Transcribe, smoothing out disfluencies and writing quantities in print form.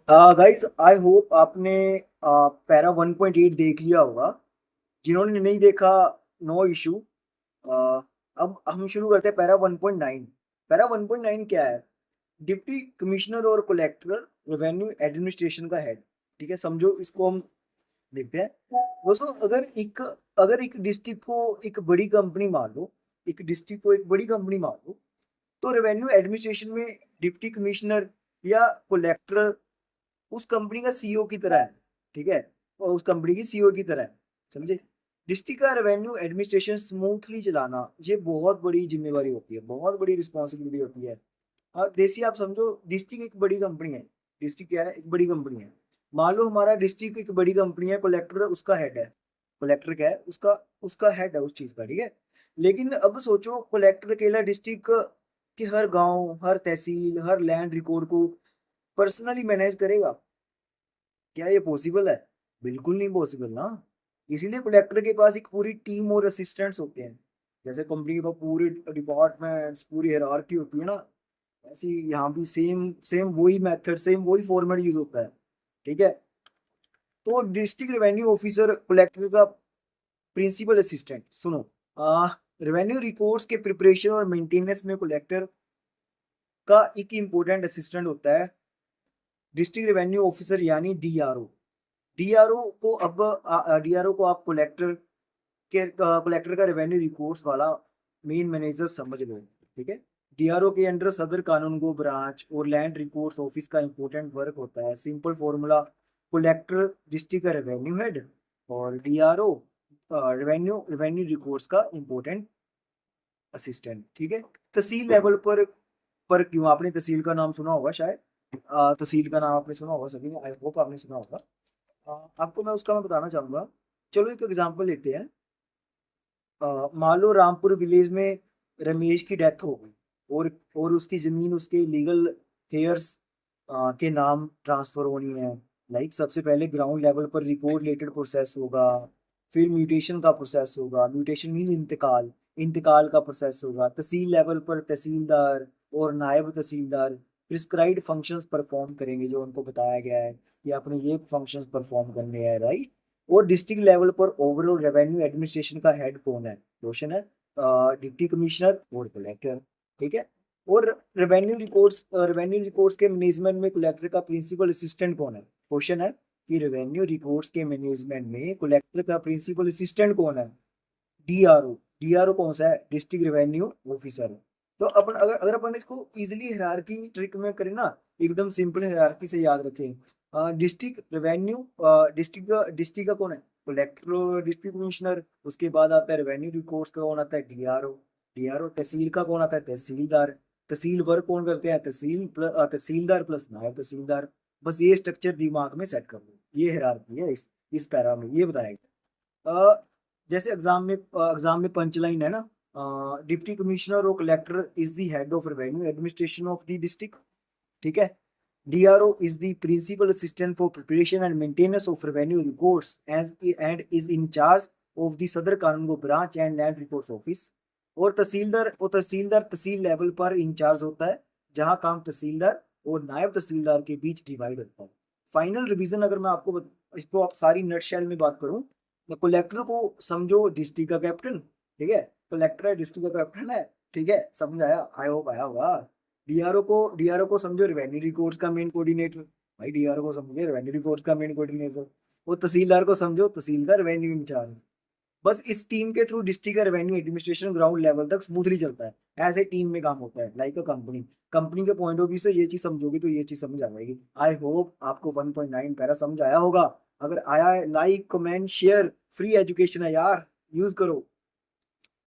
Guys I hope आपने para 1.8 देख लिया होगा। जिन्होंने नहीं देखा, नो इशू। अब हम शुरू करते हैं पैरा 1.9। पैरा 1.9 क्या है? डिप्टी कमिश्नर और कलेक्टर रेवेन्यू एडमिनिस्ट्रेशन का हेड। ठीक है, समझो इसको हम देखते हैं। दोस्तों, अगर एक डिस्ट्रिक्ट को एक बड़ी कंपनी मान लो, एक डिस्ट्रिक्ट को एक बड़ी कंपनी मान लो, तो रेवेन्यू एडमिनिस्ट्रेशन में डिप्टी कमिश्नर या कलेक्टर उस कंपनी का सीईओ की तरह है। ठीक है, और उस कंपनी की सीईओ की तरह है, समझे। डिस्ट्रिक्ट का रेवेन्यू एडमिनिस्ट्रेशन स्मूथली चलाना ये बहुत बड़ी जिम्मेवारी होती है, बहुत बड़ी रिस्पॉन्सिबिलिटी होती है। हाँ देसी, आप समझो डिस्ट्रिक्ट एक बड़ी कंपनी है। डिस्ट्रिक्ट क्या है? एक बड़ी कंपनी है। मान लो हमारा डिस्ट्रिक्ट एक बड़ी कंपनी है, कलेक्टर उसका हेड है। कलेक्टर क्या है? उसका उसका हेड है उस चीज का। ठीक है, लेकिन अब सोचो कलेक्टर अकेला डिस्ट्रिक्ट के हर गांव, हर तहसील, हर लैंड रिकॉर्ड को पर्सनली मैनेज करेगा? क्या ये पॉसिबल है? बिल्कुल नहीं पॉसिबल ना। इसीलिए कलेक्टर के पास एक पूरी टीम और असिस्टेंट्स होते हैं। जैसे कंपनी के पास पूरे डिपार्टमेंट्स, पूरी हायरार्की होती है ना, ऐसी यहाँ भी सेम सेम वही मेथड, सेम वही फॉर्मेट यूज होता है। ठीक है, तो डिस्ट्रिक्ट रेवेन्यू ऑफिसर कलेक्टर का प्रिंसिपल असिस्टेंट, सुनो। रेवेन्यू रिकॉर्ड्स के प्रिपरेशन और मेंटेनेंस में कलेक्टर का एक इम्पोर्टेंट असिस्टेंट होता है, डिस्ट्रिक्ट रेवेन्यू ऑफिसर यानी डीआरओ। डीआरओ को अब डीआरओ को आप कलेक्टर का रेवेन्यू रिकॉर्ड्स वाला मेन मैनेजर समझ लो। ठीक है, डीआरओ के अंडर सदर कानूनगो ब्रांच और लैंड रिकॉर्ड्स ऑफिस का इंपॉर्टेंट वर्क होता है। सिंपल फॉर्मूला: कलेक्टर डिस्ट्रिक्ट का रेवेन्यू हेड और डीआरओ रेवेन्यू रेवेन्यू रिकॉर्ड्स का इंपॉर्टेंट असिस्टेंट। ठीक है, तहसील लेवल पर क्यों? आपने तहसील का नाम सुना होगा शायद। तहसील का नाम आपने सुना होगा, सभी ने, आई होप आपने सुना होगा। आपको मैं बताना चाहूंगा। चलो एक एग्जांपल लेते हैं। मान लो रामपुर विलेज में रमेश की डेथ हो गई, और उसकी जमीन उसके लीगल हेयर्स के नाम ट्रांसफर होनी है। लाइक सबसे पहले ग्राउंड लेवल पर रिकॉर्ड रिलेटेड प्रोसेस होगा, फिर म्यूटेशन का प्रोसेस होगा। म्यूटेशन मीन इंतकाल, इंतकाल का प्रोसेस होगा। तहसील लेवल पर तहसीलदार और नायब तहसीलदार प्रिस्क्राइब्ड फंक्शंस परफॉर्म करेंगे, जो उनको बताया गया है कि आपने ये फंक्शंस परफॉर्म करने हैं, राइट। और डिस्ट्रिक्ट लेवल पर ओवरऑल रेवेन्यू एडमिनिस्ट्रेशन का हेड कौन है? क्वेश्चन है। डिप्टी कमिश्नर और कलेक्टर। ठीक है, और रेवेन्यू रिकॉर्ड्स के मैनेजमेंट में कलेक्टर का प्रिंसिपल असिस्टेंट कौन है? क्वेश्चन है कि रेवेन्यू रिकॉर्ड्स के मैनेजमेंट में कलेक्टर का प्रिंसिपल असिस्टेंट कौन है? डीआरओ। डीआरओ कौन सा है? District revenue officer. तो अपन अगर अगर अपन इसको इजीली हायरार्की ट्रिक में करें ना, एकदम सिंपल हायरार्की से याद रखें। डिस्ट्रिक्ट रेवेन्यू, डिस्ट्रिक्ट का कौन है? Collector, district commissioner. उसके बाद आता है रेवेन्यू रिकॉर्ड्स का कौन आता है? डीआरओ। डीआरओ। तहसील का कौन आता है? तहसीलदार। तहसील वर्क कौन करते हैं? तहसीलदार प्लस नायब तहसीलदार। बस ये स्ट्रक्चर दिमाग में सेट कर लो, ये हायरार्की है इस पैरा में, ये बताया गया। जैसे एग्जाम में पंचलाइन है ना, डिप्टी कमिश्नर और collector is the head of revenue administration of the district. ठीक है, DRO is the principal assistant for preparation and maintenance of revenue records and is in charge of the sadar kanungo branch and land records office. और तहसीलदार तहसील level पर in charge होता है, जहां काम तहसीलदार और नायब तहसीलदार के बीच डिवाइड होता है। फाइनल रिवीजन अगर मैं इसको आप सारी नटशेल में बात करूं, तो कलेक्टर को समझो डिस्ट्रिक्ट का कैप्टन। ठीक है, कलेक्टर है डिस्ट्रिक्ट का कैप्टन है। ठीक है, समझ आया? आई होप आया होगा। डीआरओ को समझो रेवेन्यू रिकॉर्ड्स का मेन कोऑर्डिनेटर। भाई डीआरओ को समझो रेवेन्यू रिकॉर्ड्स का मेन कोऑर्डिनेटर। और तहसीलदार को समझो तहसीलदार रेवेन्यू इंचार्ज। बस इस टीम के थ्रू डिस्ट्रिक्ट का रेवेन्यू एडमिनिस्ट्रेशन ग्राउंड लेवल तक स्मूथली चलता है। ऐसे टीम में काम होता है, लाइक अ कंपनी। कंपनी के पॉइंट ऑफ व्यू से ये चीज समझोगे तो ये चीज समझ आ जाएगी। आई होप आपको 1.9 पैरा समझ आया होगा। अगर आया है, like comment share, free education है यार, यूज करो।